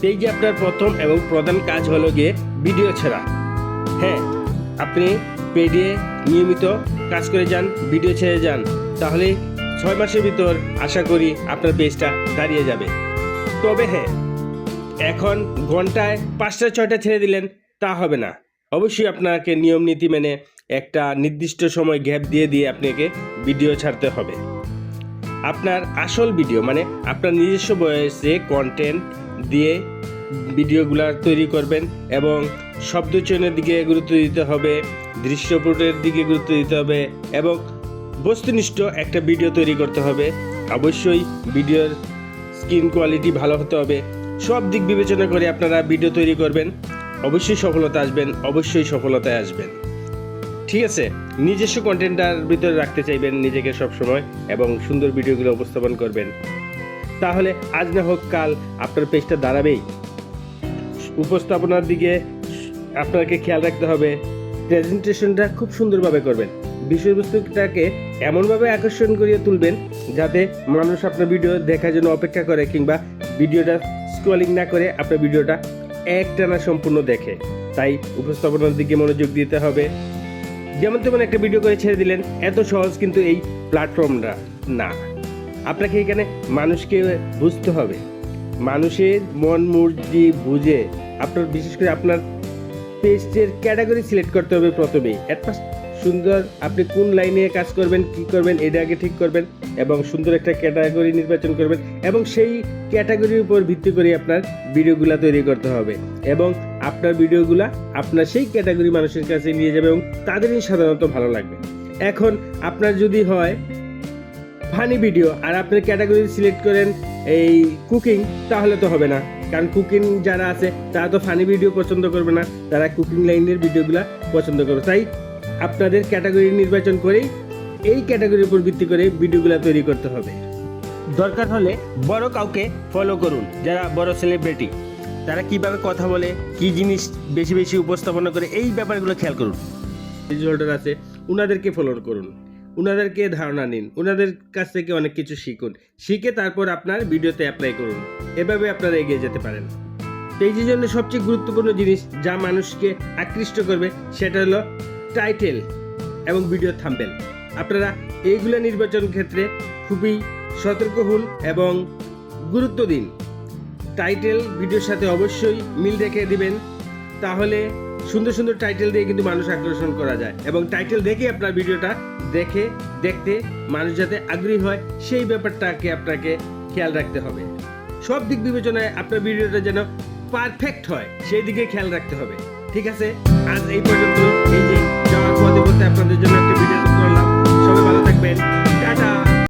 পেজে আপনার প্রথম এবং প্রধান কাজ হলো গিয়ে ভিডিও ছাড়া। হ্যাঁ, আপনি পেজে নিয়মিত কাজ করে যান, ভিডিও ছেড়ে যান, তাহলে 6 মাসের ভিতর আশা করি আপনার পেজটা দাঁড়িয়ে যাবে। তবে হ্যাঁ, এখন ঘন্টায় 5টা 6টা ছেড়ে দিলেন তা হবে না। অবশ্যই আপনাকে নিয়ম নীতি মেনে একটা নির্দিষ্ট সময় গ্যাপ দিয়ে আপনাকে ভিডিও ছাড়তে হবে। আপনার আসল ভিডিও মানে আপনার নিজস্ব বয়সে কন্টেন্ট দিয়ে ভিডিওগুলো তৈরি করবেন এবং শব্দ চয়নের দিকে গুরুত্ব দিতে হবে, দৃশ্যপটের দিকে গুরুত্ব দিতে হবে এবং বস্তুনিষ্ঠ একটা ভিডিও তৈরি করতে হবে। অবশ্যই ভিডিওর স্ক্রিন কোয়ালিটি ভালো হতে হবে। সব দিক বিবেচনা করে আপনারা ভিডিও তৈরি করবেন, অবশ্যই সফলতায় আসবেন। ঠিক আছে, নিজস্ব কন্টেন্টটার ভিতরে রাখতে চাইবেন নিজেকে সবসময় এবং সুন্দর ভিডিওগুলো উপস্থাপন করবেন, তাহলে আজ না হোক কাল আপনার পেজটা দাঁড়াবেই। উপস্থাপনার দিকে আপনাকে খেয়াল রাখতে হবে, প্রেজেন্টেশনটা খুব সুন্দরভাবে করবেন, বিষয়বস্তুটাকে এমনভাবে আকর্ষণ করিয়ে তুলবেন যাতে মানুষ আপনার ভিডিও দেখার জন্য অপেক্ষা করে কিংবা ভিডিওটা স্ক্রলিং না করে আপনার ভিডিওটা একটানা সম্পূর্ণ দেখে। তাই উপস্থাপনার দিকে মনোযোগ দিতে হবে। যেমন তেমন একটা ভিডিও করে ছেড়ে দিলেন, এত সহজ কিন্তু এই প্ল্যাটফর্মটা না। আপনাকে এখানে মানুষকে বুঝতে হবে, মানুষের মন মুরজি বুঝে আপনার বিশেষ করে আপনার পেজের ক্যাটাগরি সিলেক্ট করতে হবে প্রথমেই। সুন্দর আপনি কোন লাইনে কাজ করবেন, কি করবেন এটা আগে ঠিক করবেন এবং সুন্দর একটা ক্যাটাগরি নির্বাচন করবেন এবং সেই ক্যাটাগরির উপর ভিত্তি করে আপনার ভিডিওগুলো তৈরি করতে হবে এবং আপনার ভিডিওগুলা আপনার সেই ক্যাটাগরি মানুষের কাছে নিয়ে যাবে এবং তাদেরই সাধারণত ভালো লাগবে। এখন আপনার যদি হয় ফানি ভিডিও আর আপনার ক্যাটাগরি সিলেক্ট করেন এই কুকিং, তাহলে তো হবে না, কারণ কুকিং যারা আছে তারা তো ফানি ভিডিও পছন্দ করবে না, তারা কুকিং লাইনের ভিডিওগুলো পছন্দ করবে। তাই আপনাদের ক্যাটাগরি নির্বাচন করেই এই ক্যাটাগরির উপর ভিত্তি করে ভিডিওগুলো তৈরি করতে হবে। দরকার হলে বড় কাউকে ফলো করুন, যারা বড় সেলিব্রিটি, তারা কিভাবে কথা বলে, কি জিনিস বেশি বেশি উপস্থাপনা করে, এই ব্যাপারগুলো খেয়াল করুন। হোল্ডার আছে, ওনাদেরকে ফলো করুন, ওনাদেরকে ধারণা নিন, ওনাদের কাছ থেকে অনেক কিছু শিখে তারপর আপনার ভিডিওতে অ্যাপ্লাই করুন। এভাবে আপনারা এগিয়ে যেতে পারেন। পেজের জন্য সবচেয়ে গুরুত্বপূর্ণ জিনিস যা মানুষকে আকৃষ্ট করবে সেটা হলো টাইটেল এবং ভিডিও থাম্বনেল। আপনারা এইগুলো নির্বাচন ক্ষেত্রে খুবই সতর্ক হন এবং গুরুত্ব দিন। টাইটেল ভিডিওর সাথে অবশ্যই মিল রেখে দিবেন, তাহলে সুন্দর সুন্দর টাইটেল দিয়ে কিন্তু মানুষ আকর্ষণ করা যায় এবং টাইটেল দেখে আপনার ভিডিওটা দেখতে মানুষ যাতে আগ্রহী হয় সেই ব্যাপারটাকে আপনাকে খেয়াল রাখতে হবে। সব দিক বিবেচনায় আপনার ভিডিওটা যেন পারফেক্ট হয় সেই দিকে খেয়াল রাখতে হবে। ঠিক আছে, আজ এই পর্যন্ত।